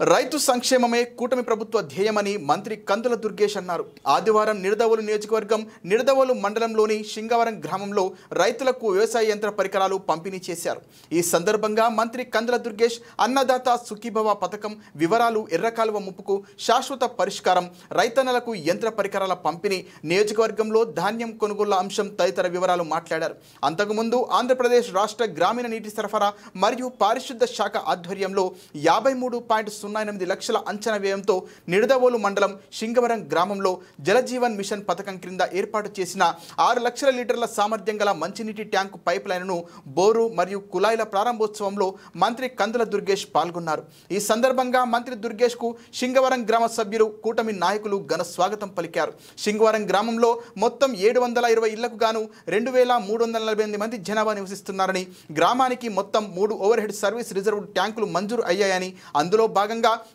రైతు సంక్షేమమే కూటమి ప్రభుత్వ ధ్యేయమని మంత్రి కందుల దుర్గేష్ అన్నారు. ఆదివారం నిడదవోలు నియోజకవర్గం నిడదవోలు మండలంలోని సింగవరం గ్రామంలో రైతులకు వ్యవసాయ యంత్ర పరికరాలు పంపిణీ చేశారు. ఈ సందర్భంగా మంత్రి కందుల దుర్గేష్ అన్నదాత సుఖీభవ పథకం వివరాలు, ఎర్రకాలువ ముప్పుకు శాశ్వత పరిష్కారం, రైతన్నలకు యంత్ర పరికరాల పంపిణీ, నియోజకవర్గంలో ధాన్యం కొనుగోళ్ల అంశం తదితర వివరాలు మాట్లాడారు. అంతకుముందు ఆంధ్రప్రదేశ్ రాష్ట్ర గ్రామీణ నీటి సరఫరా మరియు పారిశుద్ధ శాఖ ఆధ్వర్యంలో 53.08 లక్షల అంచనా వ్యయంతో నిడదవోలు మండలం సింగవరం గ్రామంలో జలజీవన్ మిషన్ పథకం క్రింద ఏర్పాటు చేసిన 6 లక్షల లీటర్ల సామర్థ్యం గల మంచినీటి ట్యాంకు పైప్ లైన్ను బోరు మరియు కుళాయిల ప్రారంభోత్సవంలో మంత్రి కందుల దుర్గేష్ పాల్గొన్నారు. ఈ సందర్భంగా మంత్రి దుర్గేష్ కు సింగవరం గ్రామ సభ్యులు, కూటమి నాయకులు ఘన స్వాగతం పలికారు. సింగవరం గ్రామంలో మొత్తం 720 ఇళ్లకు గాను 2348 మంది జనాభా నివసిస్తున్నారని, గ్రామానికి మొత్తం 3 ఓవర్ హెడ్ సర్వీస్ రిజర్వ్ ట్యాంకులు మంజూరు అయ్యాయని, అందులో భాగంగా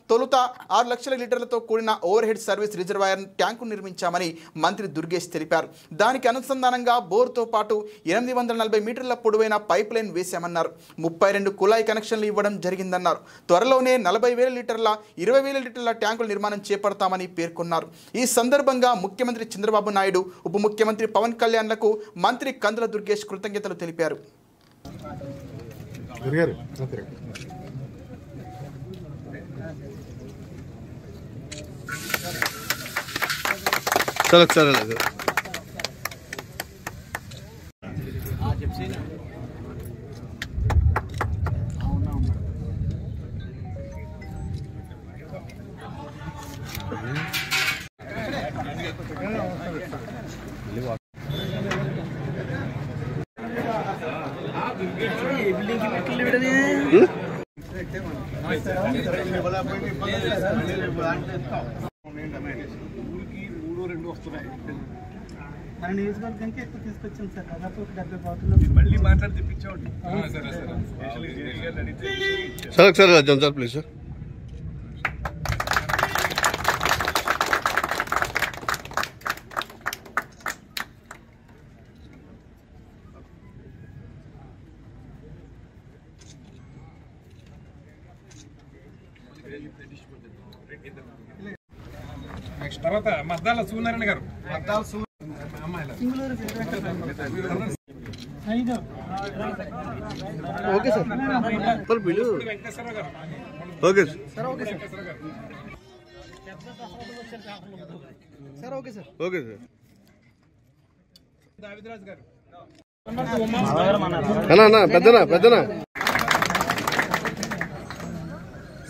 తొలుత 6 లక్షల లీటర్లతో కూడిన overhead service reservoir tank నిర్మించామని మంత్రి దుర్గేష్ తెలిపారు. దానికి అనుసంధానంగా బోర్తో పాటు 840 మీటర్ల పొడవైన పైప్ లైన్ వేశామన్నారు. 32 కుళాయి కనెక్షన్లు ఇవ్వడం జరిగిందన్నారు. త్వరలోనే 40,000 లీటర్ల 20,000 లీటర్ల ట్యాంకుల నిర్మాణం చేపడతామని పేర్కొన్నారు. ఈ సందర్భంగా ముఖ్యమంత్రి చంద్రబాబు నాయుడు, ఉప ముఖ్యమంత్రి పవన్ కళ్యాణ్లకు మంత్రి కందుల దుర్గేష్ కృతజ్ఞతలు తెలిపారు. మన నియోజకవర్గానికి ఎక్కువ తీసుకొచ్చాను సార్. దాదాపు 70 బాటిల్ మళ్ళీ మాట్లాడి తెప్పించామండి. Sir Rajyam sir please sir. Next తర్వాత మద్దాల సూనారాయణ గారు. Okay sir. వెంకటేశ్వరరావు గారు. Okay sir. Okay sir. Okay sir. Okay sir. Davidaraju గారు. పెద్దనా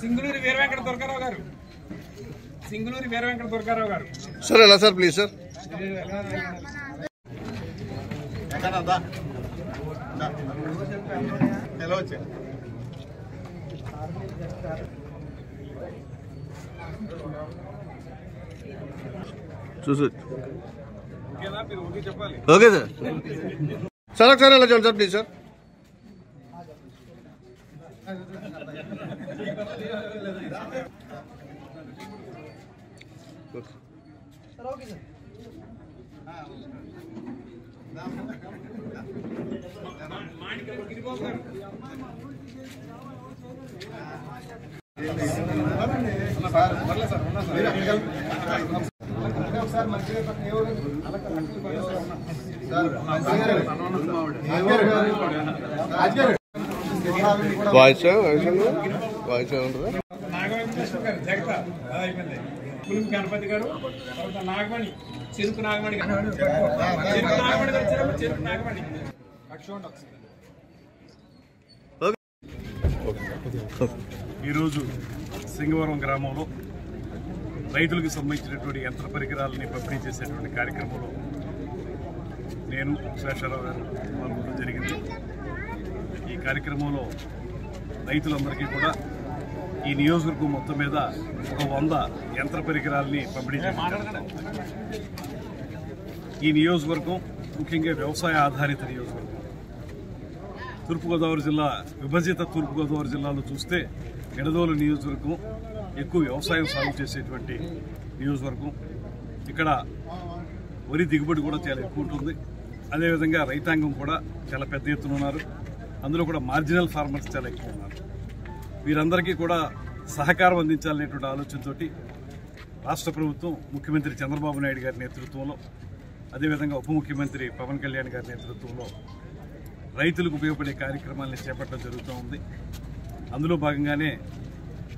సింగులూరి వీర వెంకట దుర్గారావు గారు. సింగులూరి వీర వెంకట దుర్గారావు గారు. సార్ ఎలా సార్ ప్లీజ్ సార్. చూసు ఓకే సార్. సార్ ఒకసారి ఎలా చూడండి sir please sir. Okay sir. Voice ఏమంటారా? నాగమణి గారు జగత అయిపోయింది. పులిమి గణపతి గారు, తర్వాత నాగమణి, చెరుకు నాగమణి గారు, చెరుకు నాగమణి గారు, చెరుకు నాగమణి. ఈరోజు సింగవరం గ్రామంలో రైతులకు సంబంధించినటువంటి యంత్ర పరికరాలని పంపిణీ చేసేటువంటి కార్యక్రమంలో నేను శేషారావు గారు పాల్గొనడం జరిగింది. ఈ కార్యక్రమంలో రైతులందరికీ కూడా ఈ నియోజకవర్గం మొత్తం మీద 100 యంత్ర పరికరాలని పంపిణీ చేశారు. ఈ నియోజకవర్గం ముఖ్యంగా వ్యవసాయ ఆధారిత నియోజకవర్గం. తూర్పుగోదావరి జిల్లా, విభజిత తూర్పుగోదావరి జిల్లాలో చూస్తే నిడదవోలు నియోజకవర్గం ఎక్కువ వ్యవసాయం సాగు చేసేటువంటి నియోజకవర్గం. ఇక్కడ వరి దిగుబడి కూడా చాలా ఎక్కువ ఉంటుంది. అదేవిధంగా రైతాంగం కూడా చాలా పెద్ద ఎత్తున ఉన్నారు. అందులో కూడా మార్జినల్ ఫార్మర్స్ చాలా ఎక్కువ ఉన్నారు. వీరందరికీ కూడా సహకారం అందించాలనేటువంటి ఆలోచనతో రాష్ట్ర ప్రభుత్వం ముఖ్యమంత్రి చంద్రబాబు నాయుడు గారి నేతృత్వంలో, అదేవిధంగా ఉప ముఖ్యమంత్రి పవన్ కళ్యాణ్ గారి నేతృత్వంలో రైతులకు ఉపయోగపడే కార్యక్రమాలను చేపట్టడం జరుగుతూ ఉంది. అందులో భాగంగానే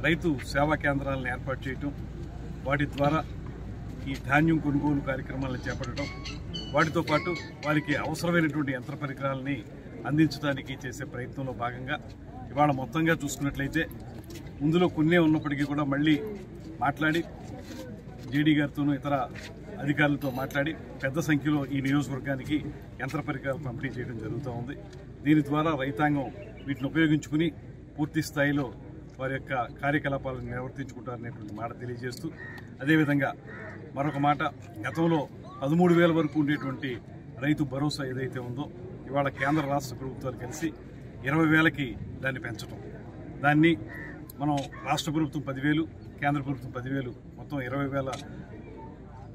రైతు సేవా కేంద్రాలను ఏర్పాటు చేయటం, వాటి ద్వారా ఈ ధాన్యం కొనుగోలు కార్యక్రమాలను చేపట్టడం, వాటితో పాటు వారికి అవసరమైనటువంటి యంత్ర పరికరాలని అందించడానికి చేసే ప్రయత్నంలో భాగంగా ఇవాళ మొత్తంగా చూసుకున్నట్లయితే ఇందులో కొన్నే ఉన్నప్పటికీ కూడా మళ్ళీ మాట్లాడి జేడీ గారితోనూ ఇతర అధికారులతో మాట్లాడి పెద్ద సంఖ్యలో ఈ నియోజకవర్గానికి యంత్ర పరికరాలు పంపిణీ చేయడం జరుగుతూ ఉంది. దీని ద్వారా రైతాంగం వీటిని ఉపయోగించుకుని పూర్తి స్థాయిలో వారి యొక్క కార్యకలాపాలను నిర్వర్తించుకుంటారనేటువంటి మాట తెలియజేస్తూ, అదేవిధంగా మరొక మాట, గతంలో 13,000 వరకు ఉండేటువంటి రైతు భరోసా ఏదైతే ఉందో ఇవాళ కేంద్ర రాష్ట్ర ప్రభుత్వాలు కలిసి 20,000కి దాన్ని పెంచడం, దాన్ని మనం రాష్ట్ర ప్రభుత్వం 10,000, కేంద్ర ప్రభుత్వం 10,000, మొత్తం 20,000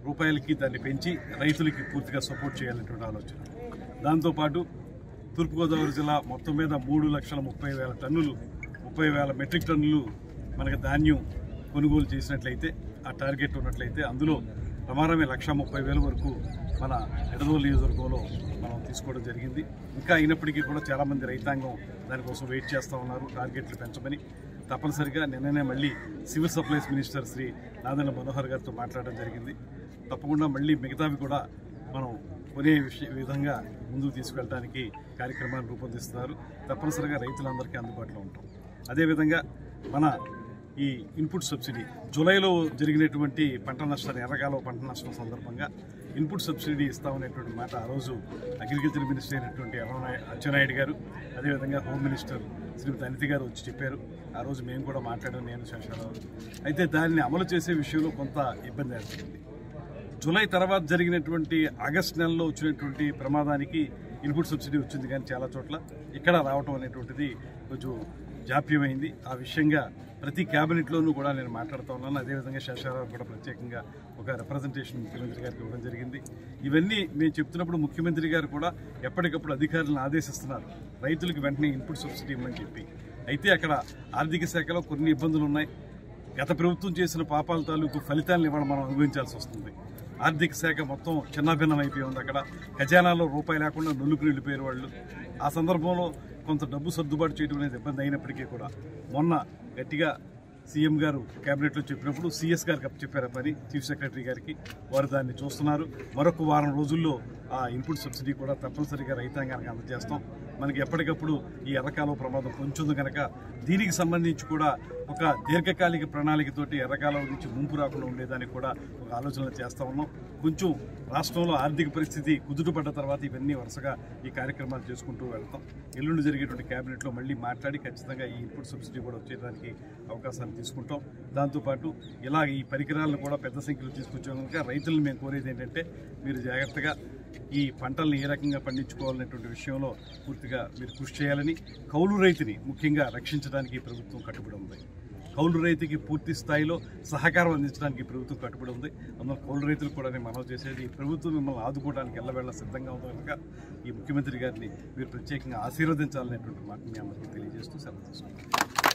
రూపాయలకి దాన్ని పెంచి రైతులకి పూర్తిగా సపోర్ట్ చేయాలనేటువంటి ఆలోచన. దాంతోపాటు తూర్పుగోదావరి జిల్లా మొత్తం మీద 3,30,000 టన్నులు 30,000 మెట్రిక్ టన్నులు మనకు ధాన్యం కొనుగోలు చేసినట్లయితే, ఆ టార్గెట్ ఉన్నట్లయితే అందులో ప్రమాణమే 1,30,000 వరకు మన ఎడదోలు నియోజకవర్గంలో మనం తీసుకోవడం జరిగింది. ఇంకా అయినప్పటికీ కూడా చాలామంది రైతాంగం దానికోసం వెయిట్ చేస్తూ ఉన్నారు టార్గెట్లు పెంచమని. తప్పనిసరిగా నిన్ననే మళ్ళీ civil supplies minister Shri Nadendla Manohar గారితో మాట్లాడడం జరిగింది. తప్పకుండా మళ్ళీ మిగతావి కూడా మనం కొనే విధంగా ముందుకు తీసుకెళ్ళడానికి కార్యక్రమాన్ని రూపొందిస్తున్నారు. తప్పనిసరిగా రైతులందరికీ అందుబాటులో ఉంటాం. అదేవిధంగా మన ఈ ఇన్పుట్ సబ్సిడీ జూలైలో జరిగినటువంటి పంట నష్టాన్ని, ఎర్రకాలువ పంట నష్టం సందర్భంగా ఇన్పుట్ సబ్సిడీ ఇస్తామనేటువంటి మాట ఆ రోజు అగ్రికల్చర్ మినిస్టర్ అయినటువంటి అచ్చెన్నాయుడు గారు, అదేవిధంగా హోమ్ మినిస్టర్ శ్రీమతి అనితి గారు వచ్చి చెప్పారు. ఆ రోజు మేము కూడా మాట్లాడాం, నేను శేషారావు. అయితే దాన్ని అమలు చేసే విషయంలో కొంత ఇబ్బంది ఏర్పడింది. జూలై తర్వాత జరిగినటువంటి ఆగస్టు నెలలో వచ్చినటువంటి ప్రమాదానికి ఇన్పుట్ సబ్సిడీ వచ్చింది, కానీ చాలా చోట్ల ఇక్కడ రావటం అనేటువంటిది కొంచెం జాప్యమైంది. ఆ విషయంగా ప్రతి క్యాబినెట్లోనూ కూడా నేను మాట్లాడుతూ ఉన్నాను. అదేవిధంగా శేషారావు కూడా ప్రత్యేకంగా ఒక రిప్రజెంటేషన్ ముఖ్యమంత్రి గారికి ఇవ్వడం జరిగింది. ఇవన్నీ మేము చెప్తున్నప్పుడు ముఖ్యమంత్రి గారు కూడా ఎప్పటికప్పుడు అధికారులను ఆదేశిస్తున్నారు రైతులకు వెంటనే ఇన్పుట్ సబ్సిడీ ఇవ్వమని చెప్పి. అయితే అక్కడ ఆర్థిక శాఖలో కొన్ని ఇబ్బందులు ఉన్నాయి. గత ప్రభుత్వం చేసిన పాపాల తాలూకు ఫలితాలను ఇవాళ మనం అనుభవించాల్సి వస్తుంది. ఆర్థిక శాఖ మొత్తం చిన్నాభిన్నం అయిపోయి ఉంది. అక్కడ ఖజానాలో రూపాయి లేకుండా నొల్లుకుని వెళ్ళిపోయారు వాళ్ళు. ఆ సందర్భంలో కొంత డబ్బు సర్దుబాటు చేయడం అనేది ఇబ్బంది అయినప్పటికీ కూడా మొన్న గట్టిగా సీఎం గారు కేబినెట్లో చెప్పినప్పుడు సిఎస్ గారికి చెప్పారు పని, చీఫ్ సెక్రటరీ గారికి. వారు దాన్ని చూస్తున్నారు. మరొక వారం రోజుల్లో ఆ ఇన్పుట్ సబ్సిడీ కూడా తప్పనిసరిగా రైతాంగానికి అందజేస్తాం. మనకి ఎప్పటికప్పుడు ఈ ఎర్రకాలువ ప్రమాదం పొంచుంది కనుక దీనికి సంబంధించి కూడా ఒక దీర్ఘకాలిక ప్రణాళికతోటి ఎర్రకాలువ నుంచి ముంపు రాకుండా ఉండేదానికి కూడా ఒక ఆలోచనలు చేస్తూ ఉన్నాం. కొంచెం రాష్ట్రంలో ఆర్థిక పరిస్థితి కుదుటపడ్డ తర్వాత ఇవన్నీ వరుసగా ఈ కార్యక్రమాలు చేసుకుంటూ వెళ్తాం. ఎల్లుండి జరిగేటువంటి క్యాబినెట్లో మళ్ళీ మాట్లాడి ఖచ్చితంగా ఈ ఇన్పుట్ సబ్సిడీ కూడా వచ్చేదానికి అవకాశాలు తీసుకుంటాం. దాంతోపాటు ఇలా ఈ పరికరాలను కూడా పెద్ద సంఖ్యలో తీసుకొచ్చాం కనుక రైతులను మేము కోరేది ఏంటంటే, మీరు జాగ్రత్తగా ఈ పంటలను ఏ రకంగా పండించుకోవాలనేటువంటి విషయంలో పూర్తిగా మీరు కృషి చేయాలని, కౌలు రైతుని ముఖ్యంగా రక్షించడానికి ప్రభుత్వం కట్టుబడి ఉంది. కౌలు రైతుకి పూర్తి స్థాయిలో సహకారం అందించడానికి ప్రభుత్వం కట్టుబడి ఉంది. అందులో కౌలు రైతులు కూడా నేను మనవి చేసేది, ఈ ప్రభుత్వం మిమ్మల్ని ఆదుకోవడానికి ఎల్లవేళ సిద్ధంగా ఉంది కనుక ఈ ముఖ్యమంత్రి గారిని మీరు ప్రత్యేకంగా ఆశీర్వదించాలనేటువంటి మాట మీ అందరికీ తెలియజేస్తూ సెలవు తీసుకుంటాం.